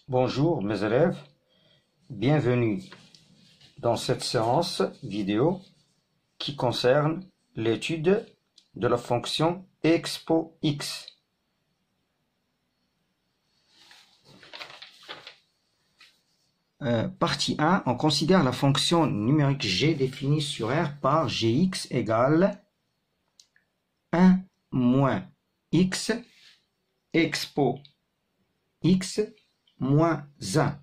Bonjour mes élèves, bienvenue dans cette séance vidéo qui concerne l'étude de la fonction expo x. Partie 1, on considère la fonction numérique g définie sur R par gx égale 1 moins x expo x moins 1.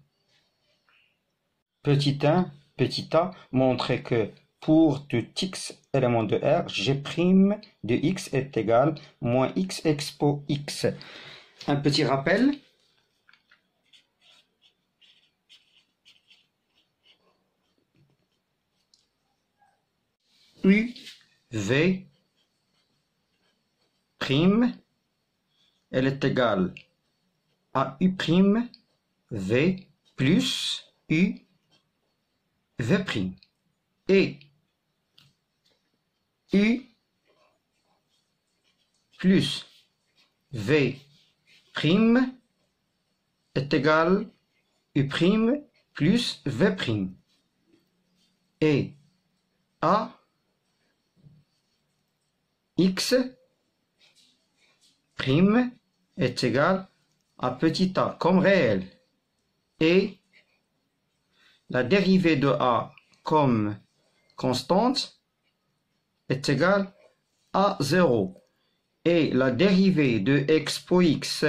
Petit 1, petit a, montrer que pour tout x élément de R, g' de x est égal moins x expo x. Un petit rappel. U, V, prime, elle est égale à U', V plus U, V'. Et U plus V' est égal U' plus V'. Et A x' est égal à petit a comme réel. Et la dérivée de a comme constante est égale à 0. Et la dérivée de expo x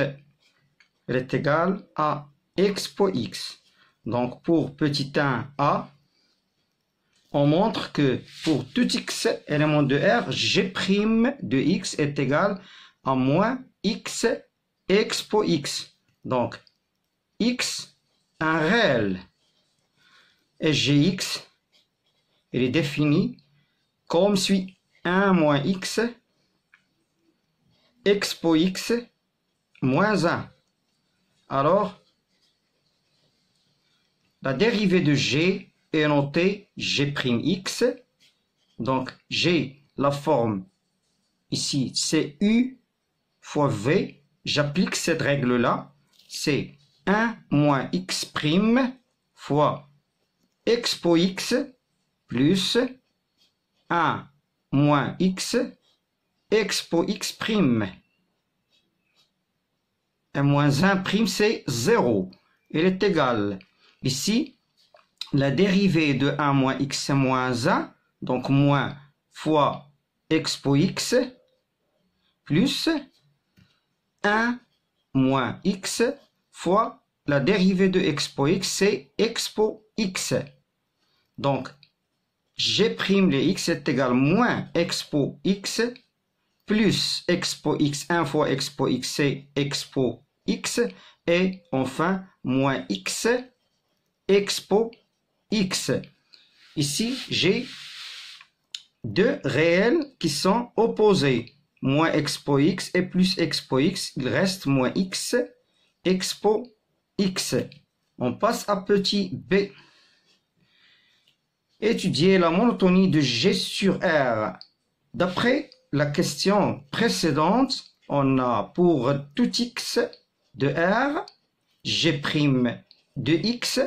est égale à expo x. Donc pour petit 1 a, on montre que pour tout x élément de R, g' de x est égal à moins x expo x. Donc x, un réel. Et gx, il est défini comme suit: 1 moins x expo x moins 1. Alors, la dérivée de g est notée g'x. Donc, j'ai la forme ici, c'est u fois v. J'applique cette règle-là. C'est 1 moins x' fois expo x plus 1 moins x expo x'. Et moins 1', c'est 0. Il est égal. Ici, la dérivée de 1 moins x, c'est moins 1. Donc, moins fois expo x plus 1 moins x fois la dérivée de expo x, c'est expo x. Donc, g' de x est égal à moins expo x plus expo x, 1 fois expo x, c'est expo x. Et enfin, moins x expo x. Ici, j'ai deux réels qui sont opposés. Moins expo x et plus expo x, il reste moins x expo x. On passe à petit b. Étudier la monotonie de G sur R. D'après la question précédente, on a pour tout x de R, G' de x,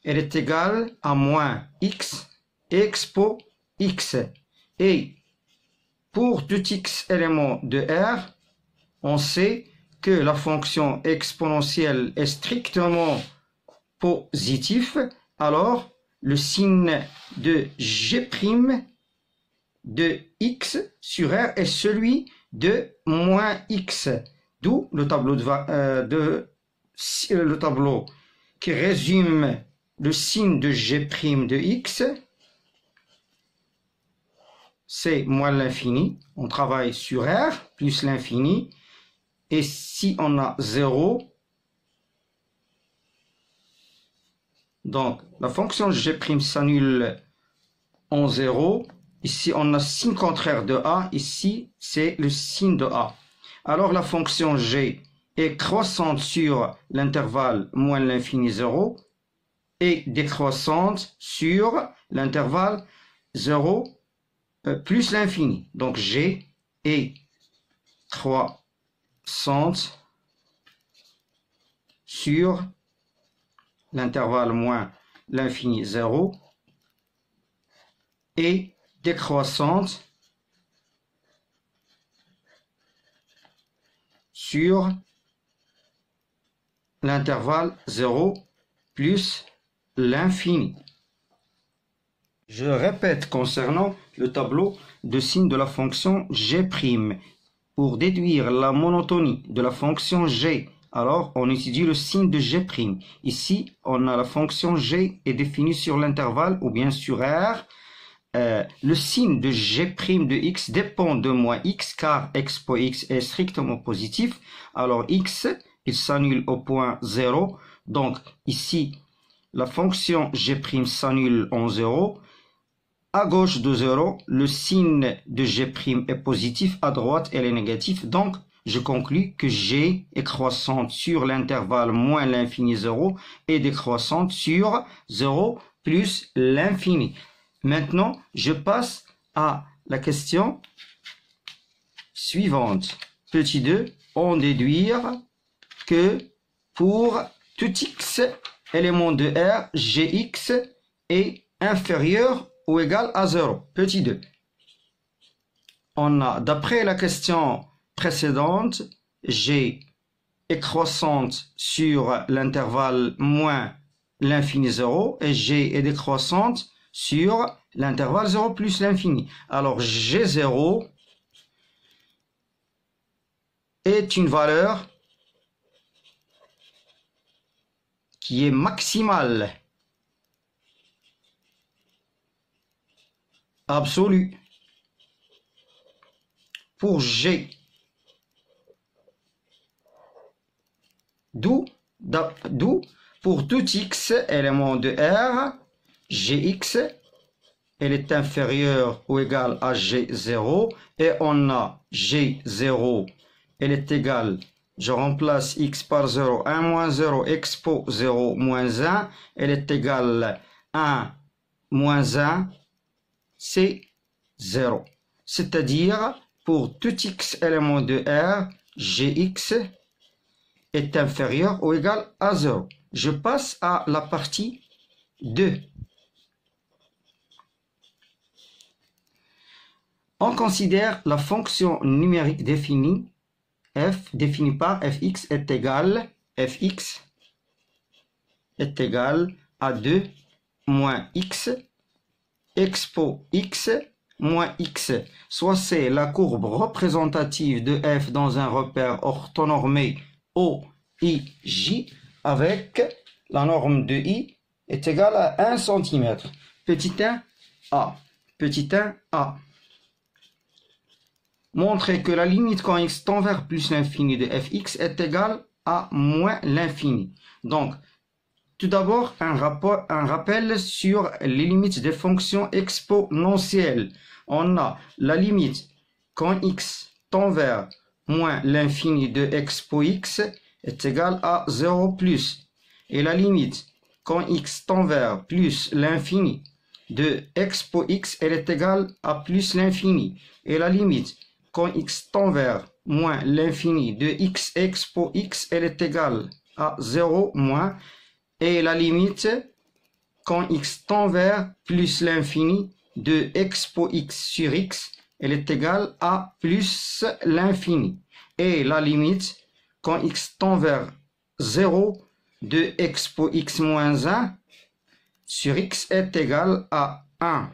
elle est égale à moins x expo x. Et pour tout x élément de R, on sait que la fonction exponentielle est strictement positif. Alors, le signe de G' de x sur R est celui de moins x. D'où le tableau, le tableau qui résume le signe de G' de x. C'est moins l'infini. On travaille sur R plus l'infini. Et si on a 0, donc la fonction g' s'annule en 0. Ici, on a signe contraire de a. Ici, c'est le signe de a. Alors, la fonction g est croissante sur l'intervalle moins l'infini 0 et décroissante sur l'intervalle 0 plus l'infini. Donc, g est croissante sur l'intervalle moins l'infini 0 et décroissante sur l'intervalle 0 plus l'infini. Je répète concernant le tableau de signes de la fonction g'. Pour déduire la monotonie de la fonction g, alors on étudie le signe de g'. Ici, on a la fonction g est définie sur l'intervalle ou bien sur R. Le signe de g' de x dépend de moins x car expo x est strictement positif. Alors x, il s'annule au point 0. Donc ici, la fonction g' s'annule en 0. À gauche de 0, le signe de g' est positif, à droite, elle est négative. Donc, je conclus que g est croissante sur l'intervalle moins l'infini 0 et décroissante sur 0 plus l'infini. Maintenant, je passe à la question suivante. Petit 2, on déduire que pour tout x élément de R, gx est inférieur ou égal à 0. Petit 2. On a, d'après la question précédente, g est croissante sur l'intervalle moins l'infini 0 et g est décroissante sur l'intervalle 0 plus l'infini. Alors g0 est une valeur qui est maximale, absolue, pour G. D'où pour tout x élément de R, Gx, elle est inférieure ou égale à G0 et on a G0, elle est égale, je remplace x par 0, 1 moins 0, expo 0 moins 1, elle est égale 1 moins 1, c'est 0. C'est-à-dire, pour tout x élément de R, Gx est inférieur ou égal à 0. Je passe à la partie 2. On considère la fonction numérique définie, f définie par fx est égal à 2 moins x expo x moins x, soit c'est la courbe représentative de f dans un repère orthonormé OIJ avec la norme de i est égale à 1 cm. Petit 1 a. Petit 1 a. Montrer que la limite quand x tend vers plus l'infini de fx est égale à moins l'infini. Donc, tout d'abord, un rappel sur les limites des fonctions exponentielles. On a la limite quand x tend vers moins l'infini de expo x est égal à 0 plus. Et la limite quand x tend vers plus l'infini de expo x, elle est égale à plus l'infini. Et la limite quand x tend vers moins l'infini de x expo x, elle est égale à 0 moins. Et la limite, quand x tend vers plus l'infini de expo x sur x, elle est égale à plus l'infini. Et la limite, quand x tend vers 0 de expo x moins 1 sur x est égale à 1.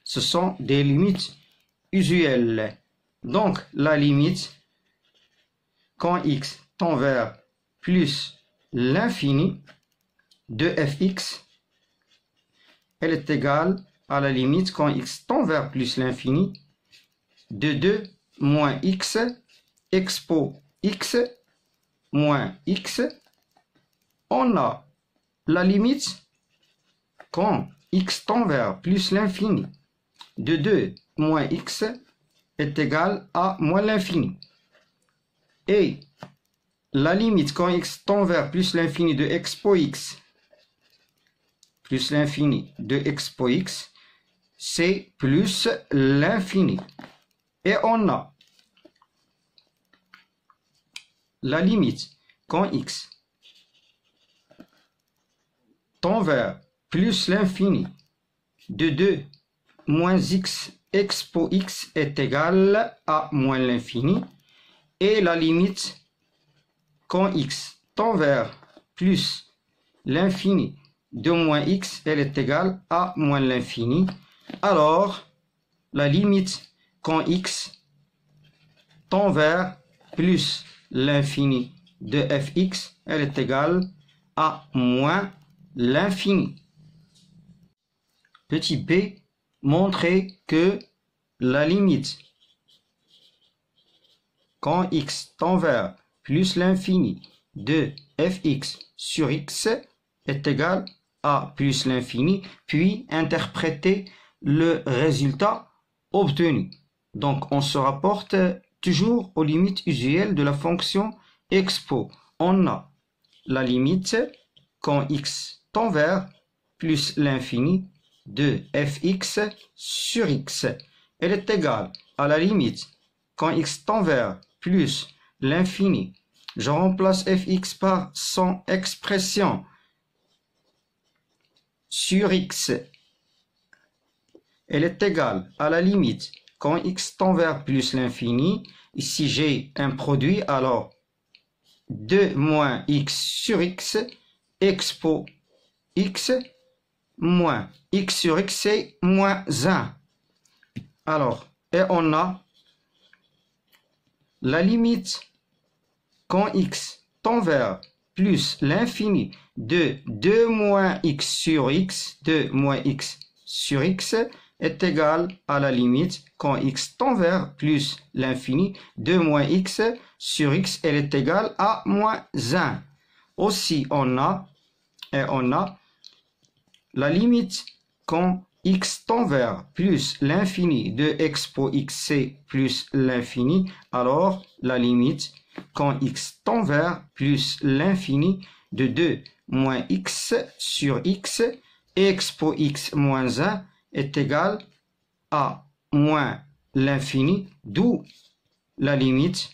Ce sont des limites usuelles. Donc, la limite, quand x tend vers plus l'infini de fx, elle est égale à la limite quand x tend vers plus l'infini de 2 moins x expo x moins x. On a la limite quand x tend vers plus l'infini de 2 moins x est égal à moins l'infini. Et la limite quand x tend vers plus l'infini de expo x plus l'infini de expo x, c'est plus l'infini. Et on a la limite quand x tend vers plus l'infini de 2 moins x expo x est égal à moins l'infini, et la limite quand x tend vers plus l'infini de moins x, elle est égale à moins l'infini. Alors, la limite quand x tend vers plus l'infini de fx, elle est égale à moins l'infini. Petit b, montrer que la limite quand x tend vers plus l'infini de fx sur x est égal à plus l'infini, puis interpréter le résultat obtenu. Donc, on se rapporte toujours aux limites usuelles de la fonction expo. On a la limite quand x tend vers plus l'infini de fx sur x. Elle est égale à la limite quand x tend vers plus l'infini. Je remplace fx par son expression sur x. Elle est égale à la limite quand x tend vers plus l'infini. Ici, j'ai un produit, alors 2 moins x sur x, expo x, moins x sur x, c'est moins 1. Alors, et on a la limite quand x tend vers plus l'infini de 2 moins x sur x, 2 moins x sur x est égal à la limite quand x tend vers plus l'infini, 2 moins x sur x, elle est égale à moins 1. Aussi, on a la limite quand x tend vers plus l'infini de expo x, c'est plus l'infini, alors la limite quand x tend vers plus l'infini de 2 moins x sur x, expo x moins 1 est égal à moins l'infini, d'où la limite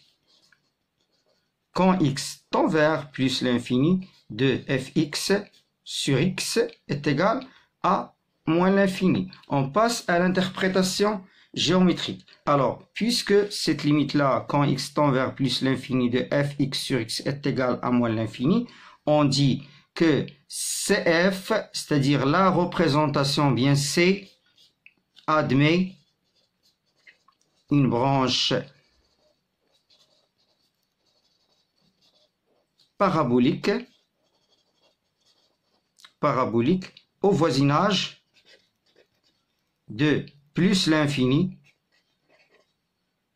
quand x tend vers plus l'infini de fx sur x est égal à moins l'infini. On passe à l'interprétation géométrique. Alors, puisque cette limite-là, quand x tend vers plus l'infini de fx sur x est égal à moins l'infini, on dit que CF, c'est-à-dire la représentation bien C, admet une branche parabolique au voisinage de plus l'infini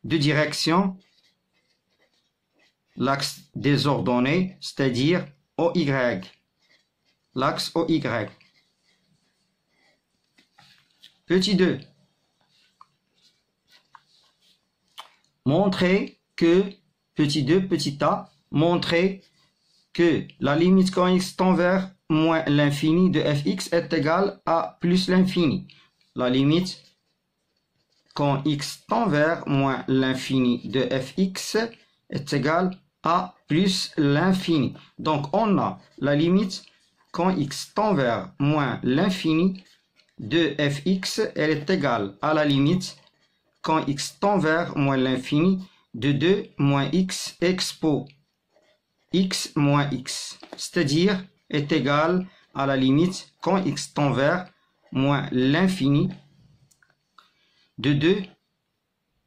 de direction l'axe des ordonnées, c'est-à-dire OY, l'axe OY. Petit 2. Montrer que, petit 2, petit a, montrer que la limite quand x tend vers moins l'infini de fx est égale à plus l'infini. La limite quand x tend vers moins l'infini de fx est égale à plus l'infini. Donc, on a la limite quand x tend vers moins l'infini de fx, elle est égale à la limite quand x tend vers moins l'infini de 2 moins x expo x moins x, c'est-à-dire est égal à la limite quand x tend vers moins l'infini de 2,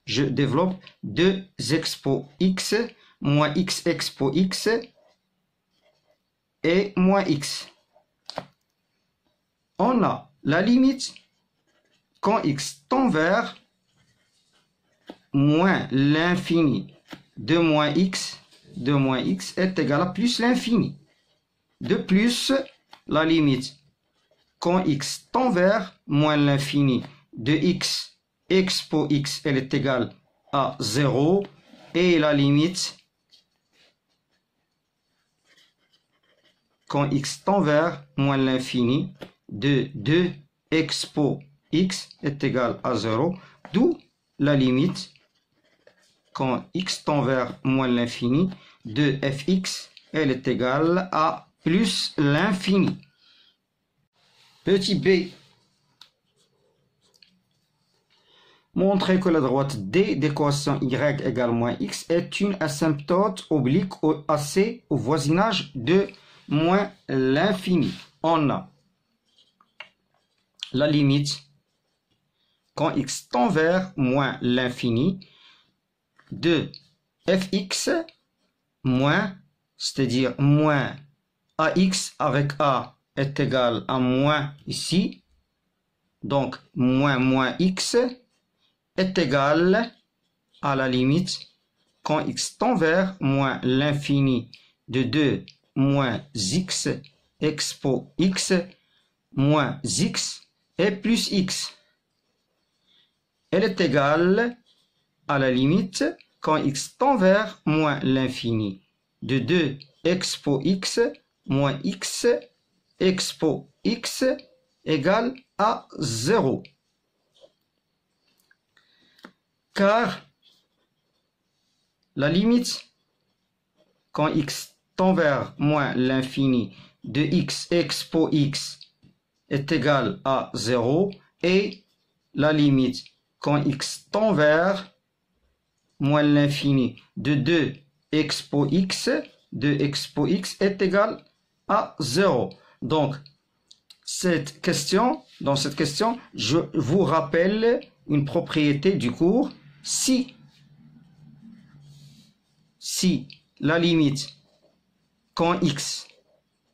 je développe 2 expo x moins x expo x et moins x. On a la limite quand x tend vers moins l'infini de moins x est égal à plus l'infini. De plus, la limite quand x tend vers moins l'infini de x expo x, elle est égale à 0, et la limite quand x tend vers moins l'infini de 2 expo x est égal à 0, d'où la limite quand x tend vers moins l'infini de fx, elle est égale à plus l'infini. Petit b. Montrer que la droite D d'équation y égale moins x est une asymptote oblique AC au voisinage de moins l'infini. On a la limite quand x tend vers moins l'infini de fx moins, c'est-à-dire moins ax avec a est égal à moins ici, donc moins x est égal à la limite quand x tend vers moins l'infini de 2 moins x expo x moins x et plus x. Elle est égale à la limite quand x tend vers moins l'infini de 2 expo x moins x expo x égale à 0. Car la limite quand x tend vers moins l'infini de x expo x est égale à 0 et la limite quand x tend vers moins l'infini de 2 expo x est égal à 0. Donc, dans cette question, je vous rappelle une propriété du cours. Si la limite quand x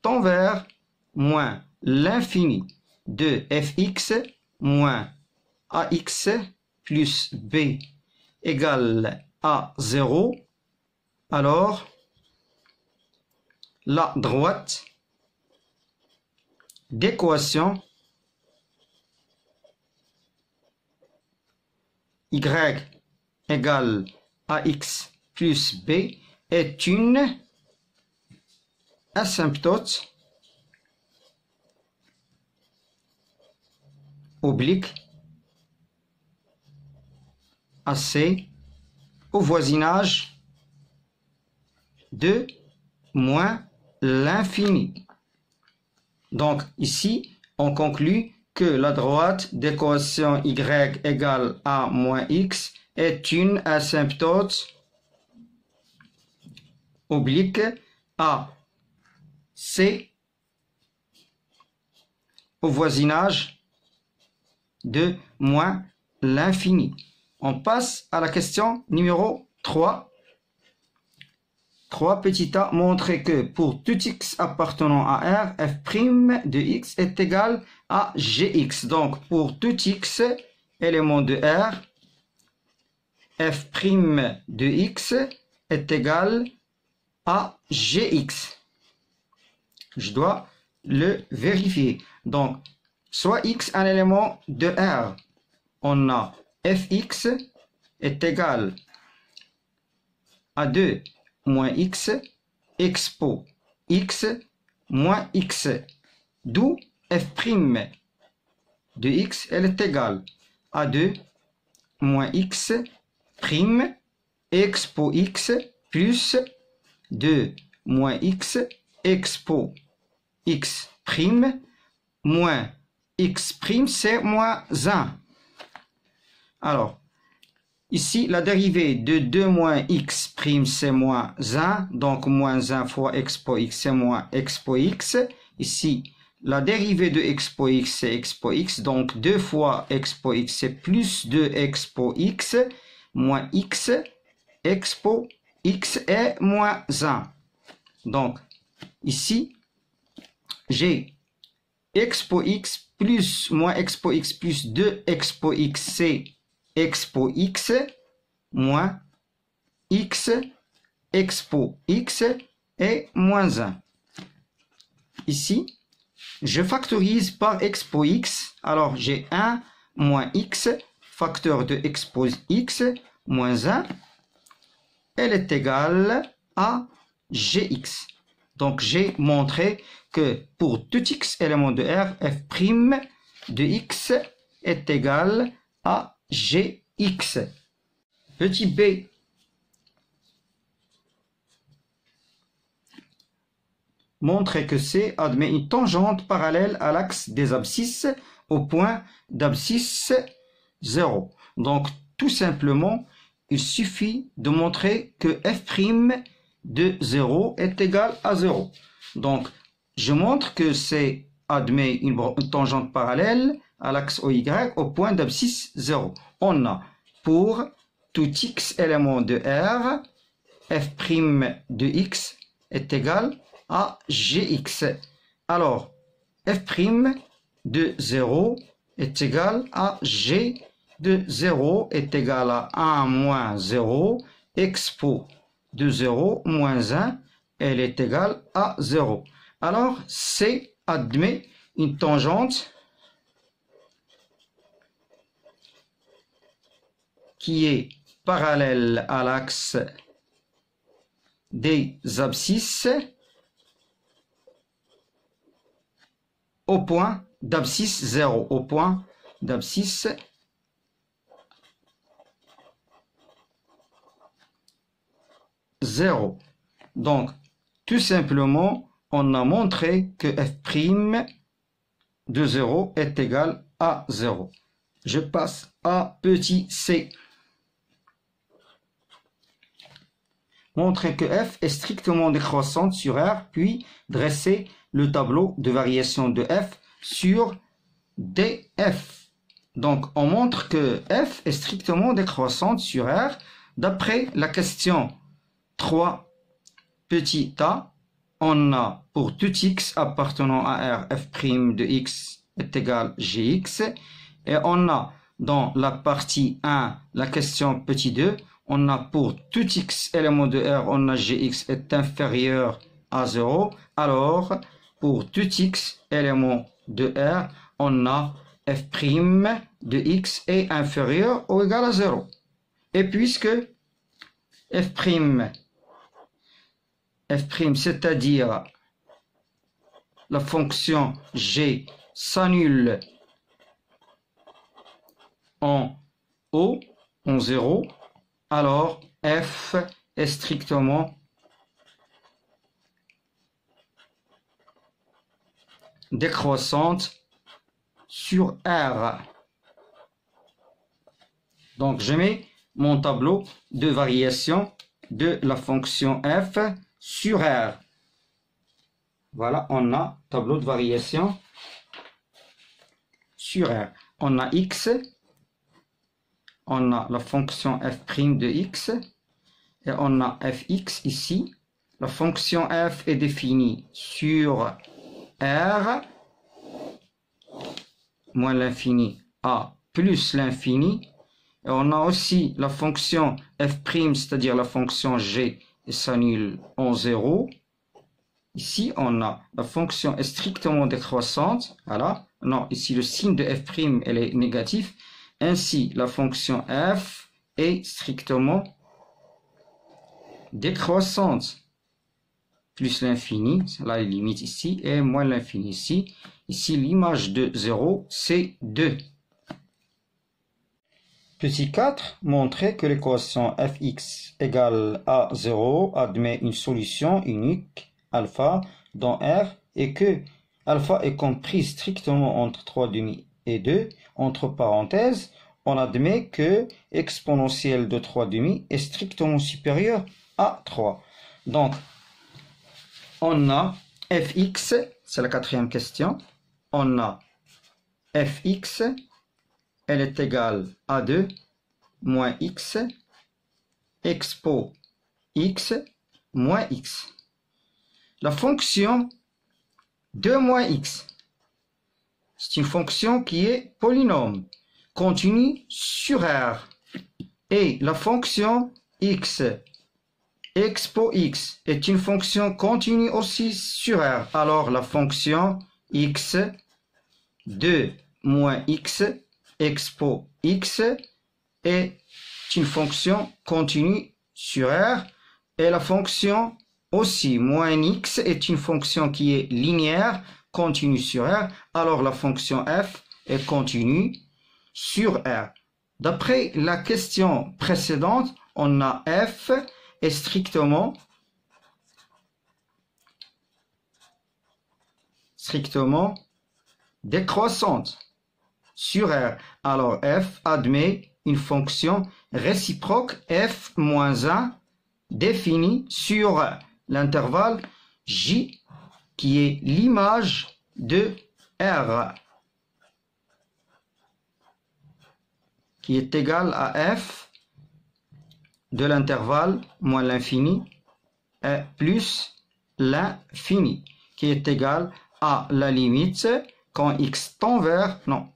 tend vers moins l'infini de fx moins ax plus b égale à 0, alors la droite d'équation y égale ax plus b est une asymptote oblique AC au voisinage de moins l'infini. Donc ici, on conclut que la droite d'équation y égale a moins x est une asymptote oblique AC au voisinage de moins l'infini. On passe à la question numéro 3. 3 petit a montrer que pour tout x appartenant à R, f' de x est égal à gx. Donc pour tout x élément de R, f' de x est égal à gx. Je dois le vérifier. Donc, soit x un élément de R, on a fx est égal à 2 moins x expo x moins x, d'où f' de x elle est égale à 2 moins x prime expo x plus 2 moins x expo x prime moins x prime c'est moins 1. Alors, ici, la dérivée de 2 moins x prime, c'est moins 1. Donc, moins 1 fois expo x, c'est moins expo x. Ici, la dérivée de expo x, c'est expo x. Donc, 2 fois expo x, c'est plus 2 expo x, moins x, expo x est moins 1. Donc, ici, j'ai expo x plus moins expo x plus 2 expo x, c'est expo x moins x expo x est moins 1. Ici, je factorise par expo x. Alors, j'ai 1 moins x, facteur de expo x, moins 1. Elle est égale à gx. Donc, j'ai montré que pour tout x élément de R, f' de x est égal à gx. Petit b. montrer que C admet une tangente parallèle à l'axe des abscisses au point d'abscisse 0. Donc, tout simplement, il suffit de montrer que f' de 0 est égal à 0. Donc, je montre que C admet une tangente parallèle à l'axe OY au point d'abscisse 0. On a pour tout x élément de R, f' de x est égal à gx. Alors, f' de 0 est égal à g de 0 est égal à 1 moins 0, expo de 0 moins 1, elle est égale à 0. Alors, C admet une tangente qui est parallèle à l'axe des abscisses au point d'abscisse 0, au point d'abscisse 0. Donc, tout simplement, on a montré que f' de 0 est égal à 0. Je passe à petit c. Montrer que f est strictement décroissante sur R, puis dresser le tableau de variation de f sur df. Donc, on montre que f est strictement décroissante sur R d'après la question 3 petit a. On a pour tout x appartenant à R, f' de x est égal gx. Et on a dans la partie 1, la question petit 2, on a pour tout x élément de R, on a gx est inférieur à 0. Alors, pour tout x élément de R, on a f' de x est inférieur ou égal à 0. Et puisque f', c'est-à-dire la fonction g s'annule en O, en 0, alors f est strictement décroissante sur R. Donc, je mets mon tableau de variation de la fonction f sur R. Voilà, on a tableau de variation sur R. On a x, on a la fonction f' de x, et on a fx ici. La fonction f est définie sur R, moins l'infini, a plus l'infini. Et on a aussi la fonction f', c'est-à-dire la fonction g, et s'annule en 0. Ici, on a la fonction est strictement décroissante. Voilà. Non, ici, le signe de f', elle est négatif. Ainsi, la fonction f est strictement décroissante. Plus l'infini, c'est là les limites ici, et moins l'infini ici. Ici, l'image de 0, c'est 2. Petit 4, montrer que l'équation fx égale à 0 admet une solution unique alpha dans R et que alpha est compris strictement entre 3,5 et 2. Entre parenthèses, on admet que exponentielle de 3,5 est strictement supérieur à 3. Donc, on a fx, c'est la quatrième question, on a fx, elle est égale à 2 moins x, expo x moins x. La fonction 2 moins x, c'est une fonction qui est polynôme, continue sur R. Et la fonction x, expo x, est une fonction continue aussi sur R. Alors la fonction x, 2 moins x, expo x, est une fonction continue sur R. Et la fonction aussi moins x est une fonction qui est linéaire, continue sur R. Alors la fonction f est continue sur R. D'après la question précédente, on a f est strictement strictement décroissante sur R. Alors f admet une fonction réciproque f moins 1 définie sur l'intervalle J qui est l'image de R qui est égale à f de l'intervalle moins l'infini et plus l'infini qui est égal à la limite quand x tend vers, non,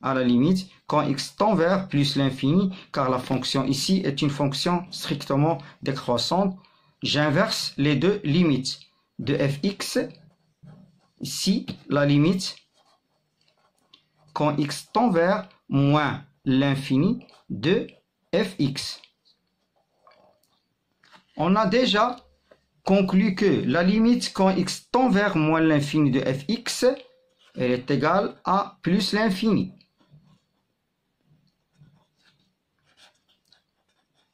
à la limite quand x tend vers plus l'infini, car la fonction ici est une fonction strictement décroissante. J'inverse les deux limites de fx. Ici, la limite quand x tend vers moins l'infini de fx. On a déjà conclut que la limite quand x tend vers moins l'infini de fx, elle est égale à plus l'infini.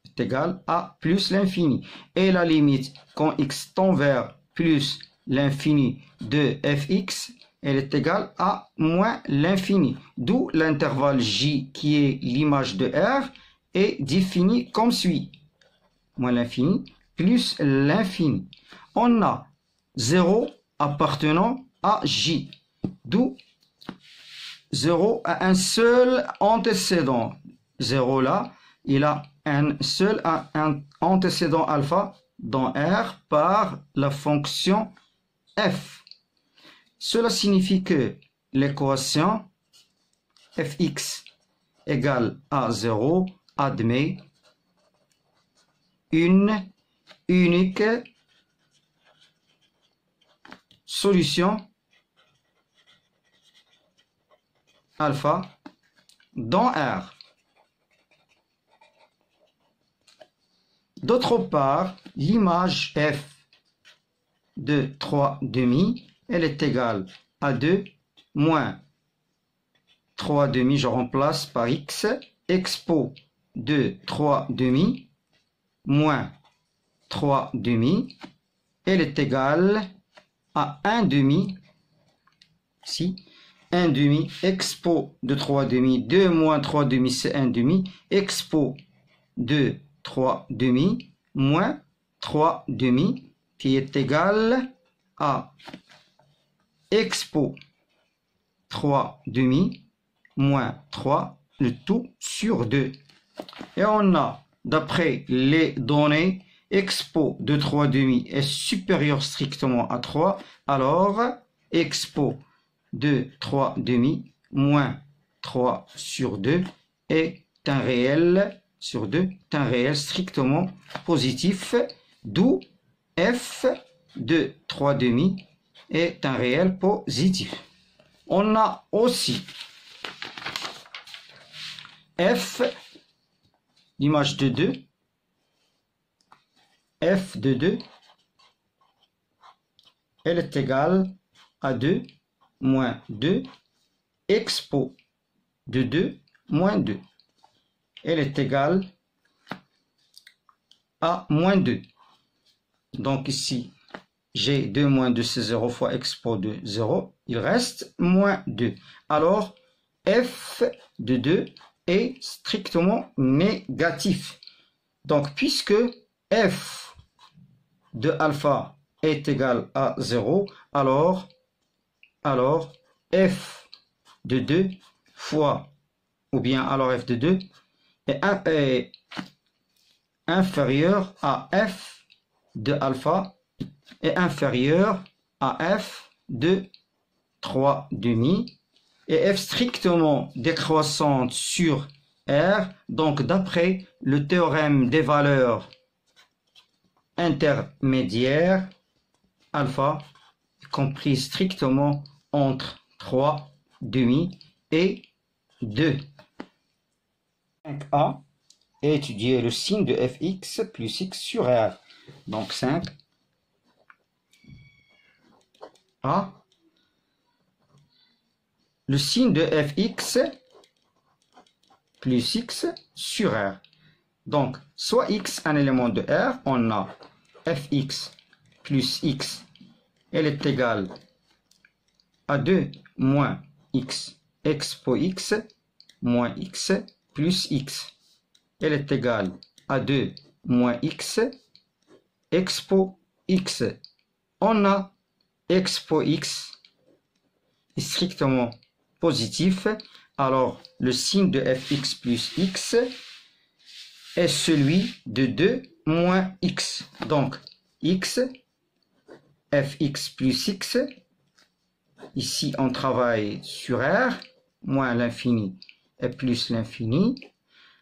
Est égale à plus l'infini. Et la limite quand x tend vers plus l'infini de fx, elle est égale à moins l'infini. D'où l'intervalle j qui est l'image de R est défini comme suit. Moins l'infini plus l'infini. On a 0 appartenant à j. D'où 0 a un seul antécédent. 0 là, il a un seul antécédent alpha dans R par la fonction f. Cela signifie que l'équation fx égale à 0 admet une unique solution alpha dans R. D'autre part, l'image f de 3 demi, elle est égale à 2 moins 3 demi, je remplace par x, expo de 3 demi moins 3 demi, elle est égale à 1 demi, ici, 1 demi, expo de 3 demi, 2 moins 3 demi, c'est 1 demi, expo de 3 demi, moins 3 demi, qui est égal à expo 3 demi, moins 3, le tout sur 2. Et on a, d'après les données, expo de 3 demi est supérieur strictement à 3, alors expo de 3 demi moins 3 sur 2 est un réel sur 2, est un réel strictement positif, d'où f de 3 demi est un réel positif. On a aussi f, l'image de 2, f de 2, elle est égale à 2 moins 2, expo de 2 moins 2. Elle est égale à moins 2. Donc ici, j'ai 2 moins 2, c'est 0 fois expo de 0. Il reste moins 2. Alors, f de 2 est strictement négatif. Donc, puisque f de alpha est égal à 0, alors f de 2 fois, ou bien alors f de 2 est inférieur à f de alpha est inférieur à f de 3 demi et f strictement décroissante sur R. Donc d'après le théorème des valeurs intermédiaires, alpha est compris strictement entre 3 demi et 2. 5a, étudier le signe de fx plus x sur R. Donc 5a le signe de fx plus x sur R. Donc, soit x un élément de R, on a fx plus x, elle est égale A2 moins x expo x moins x plus x. Elle est égale à 2 moins x expo x. On a expo x est strictement positif. Alors, le signe de fx plus x est celui de 2 moins x. Donc, x, fx plus x. Ici, on travaille sur R, moins l'infini et plus l'infini.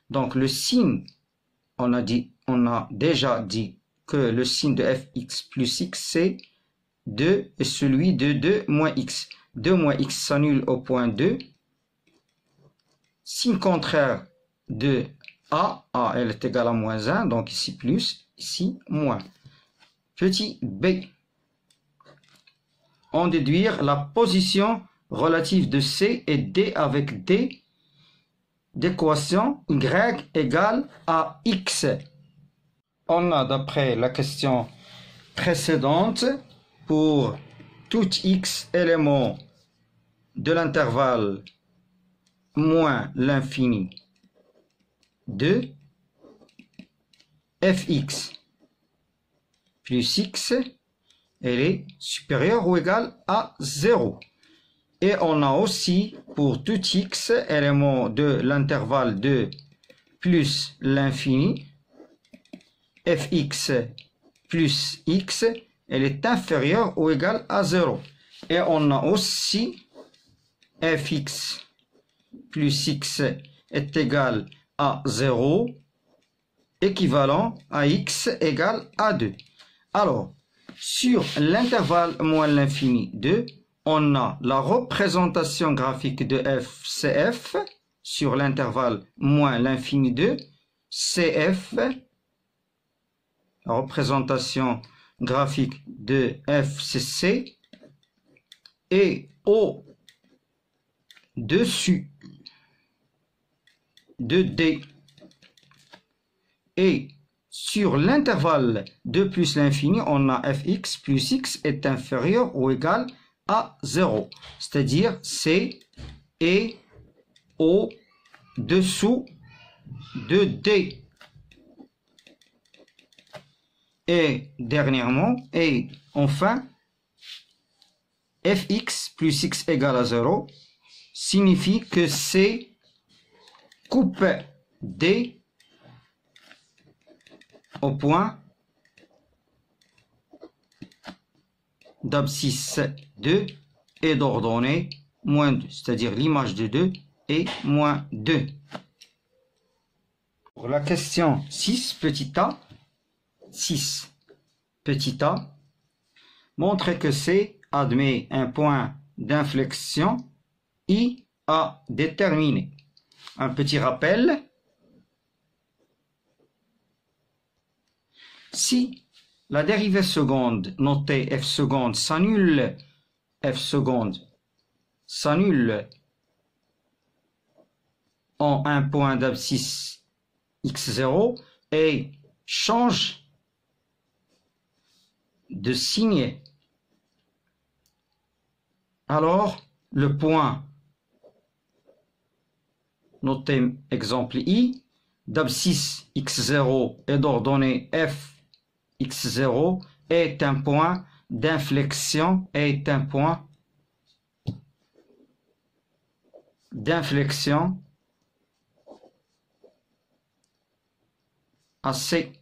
Donc, le signe, on a déjà dit que le signe de fx plus x, c'est 2 et celui de 2 moins x. 2 moins x s'annule au point 2. Signe contraire de A, elle est égale à moins 1, donc ici plus, ici moins. Petit b. On déduire la position relative de C et D avec D d'équation Y égale à X. On a d'après la question précédente, pour tout X élément de l'intervalle moins l'infini de fx plus x, elle est supérieure ou égale à 0. Et on a aussi pour tout x élément de l'intervalle de plus l'infini, fx plus x, elle est inférieure ou égale à 0. Et on a aussi fx plus x est égal à 0, équivalent à x égale à 2. Alors, sur l'intervalle moins l'infini 2, on a la représentation graphique de FCF sur l'intervalle moins l'infini 2, CF, la représentation graphique de FCC, et au-dessus de D, et sur l'intervalle 2 plus l'infini, on a fx plus x est inférieur ou égal à 0. C'est-à-dire C est au-dessous de D. Et dernièrement, et enfin, fx plus x égale à 0 signifie que C coupe D au point d'abscisse 2 et d'ordonnée moins 2, c'est-à-dire l'image de 2 est moins 2. Pour la question 6 petit a, 6 petit a, montre que C admet un point d'inflexion I à déterminer. Un petit rappel. Si la dérivée seconde notée f seconde s'annule en un point d'abscisse x0 et change de signe, alors le point noté exemple I d'abscisse x0 et d'ordonnée f x0 est un point d'inflexion, à C.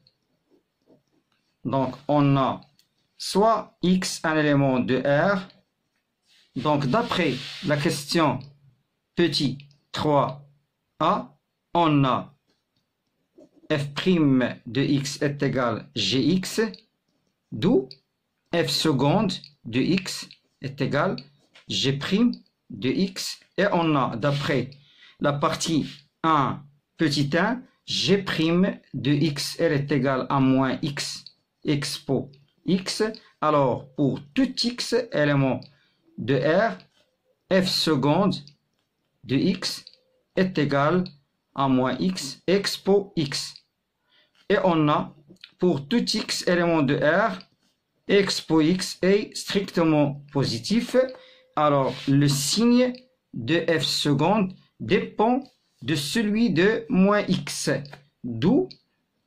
Donc on a soit x un élément de R. Donc d'après la question petit 3a, on a f' de x est égal gx, d'où f seconde de x est égal g' de x, et on a d'après la partie 1 petit 1, g' de x elle est égale à moins x expo x. Alors pour tout x élément de R, f seconde de x est égal à moins x expo x. Et on a pour tout x élément de R, expo x est strictement positif Alors, le signe de f seconde dépend de celui de moins x. D'où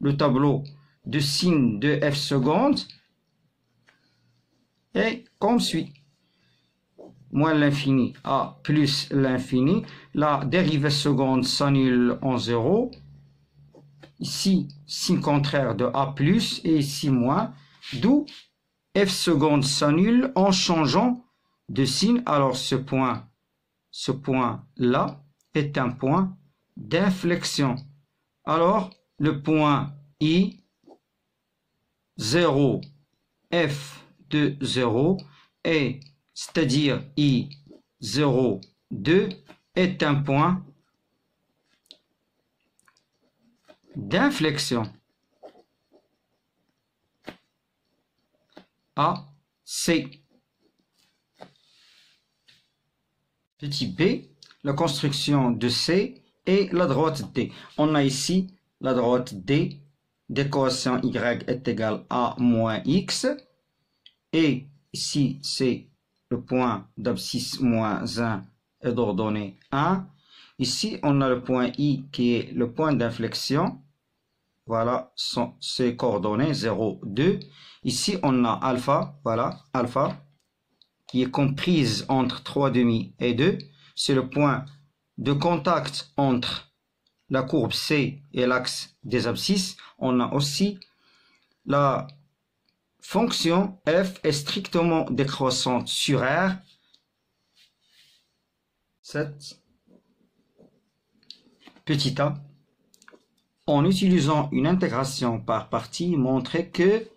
le tableau de signe de f seconde est comme suit. Moins l'infini a plus l'infini. La dérivée seconde s'annule en 0. Ici, signe contraire de a plus et ici moins. D'où f seconde s'annule en changeant de signe. Alors ce point-là est un point d'inflexion. Alors le point I 0 f de 0 et c'est-à-dire I 0 2 est un point d'inflexion. A, C. Petit b, la construction de C et la droite D. On a ici la droite D, d'équation Y est égale à moins X. Et ici, c'est le point d'abscisse moins 1 et d'ordonnée 1. Ici, on a le point I qui est le point d'inflexion. Voilà, ses coordonnées 0, 2. Ici, on a alpha, voilà, alpha, qui est comprise entre 3,5 et 2. C'est le point de contact entre la courbe C et l'axe des abscisses. On a aussi la fonction f est strictement décroissante sur R. 7. Petit a. En utilisant une intégration par partie, montrer que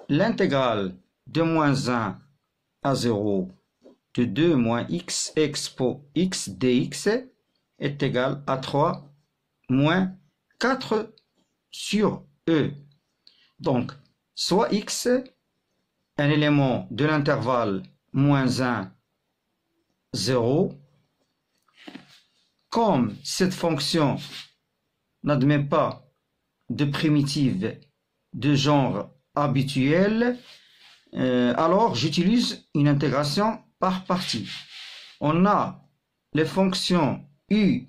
l'intégrale de moins 1 à 0 de 2 moins x expo x dx est égale à 3 moins 4 sur e. Donc, soit x, un élément de l'intervalle moins 1, 0, comme cette fonction n'admet pas de primitive de genre habituel, alors j'utilise une intégration par partie. On a les fonctions u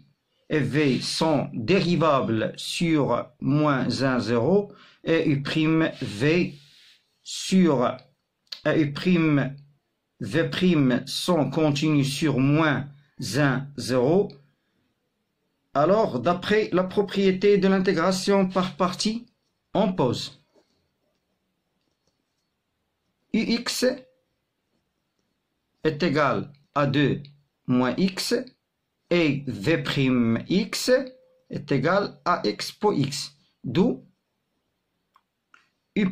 et v sont dérivables sur moins 1, 0 et u'v sur u'v' sont continues sur moins 1, 0. Alors, d'après la propriété de l'intégration par partie, on pose ux est égal à 2 moins x et v'x est égal à expo x. D'où u'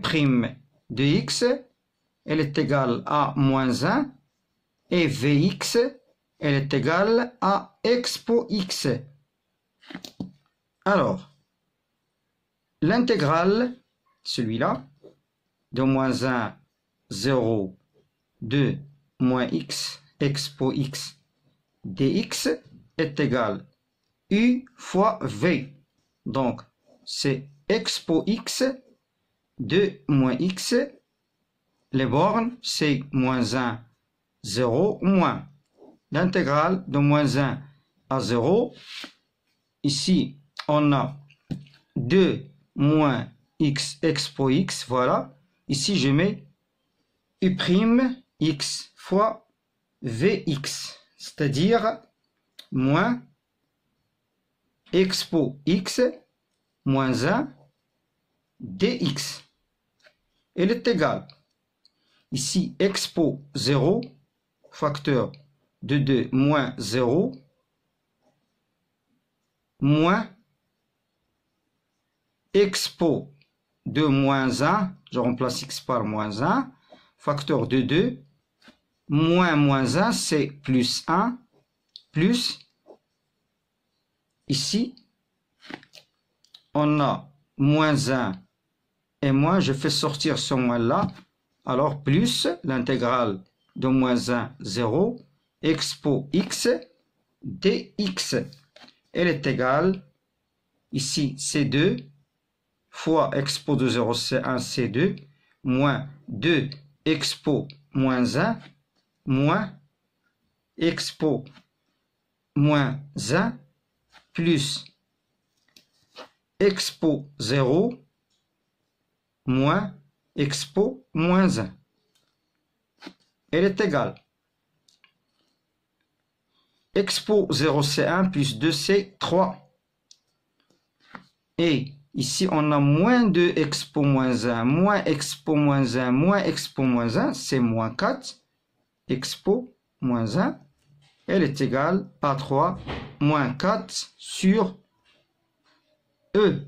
de x, elle est égale à moins 1 et vx, elle est égale à expo x. Alors, l'intégrale, celui-là, de moins 1, 0, 2, moins x, expo x, dx est égal u fois v. Donc, c'est expo x, 2 moins x, les bornes, c'est moins 1, 0, moins. L'intégrale de moins 1 à 0, ici, on a 2 moins x expo x, voilà. Ici, je mets u'x fois vx, c'est-à-dire moins expo x moins 1 dx. Elle est égale, ici, expo 0, facteur de 2 moins 0, moins expo de moins 1, je remplace x par moins 1, facteur de 2, moins 1, c'est plus 1, plus, ici, on a moins 1 et moins, je fais sortir ce moins-là, alors plus l'intégrale de moins 1, 0, expo x dx. Elle est égale, ici, C2, fois expo de 0, C1, C2, moins 2 expo moins 1, moins expo moins 1 plus expo 0 moins expo moins 1. Elle est égale. Expo 0 c'est 1 plus 2 c'est 3. Et ici on a moins 2 expo moins 1, moins expo moins 1, moins expo moins 1, c'est moins 4. Expo moins 1, elle est égale à 3 moins 4 sur E.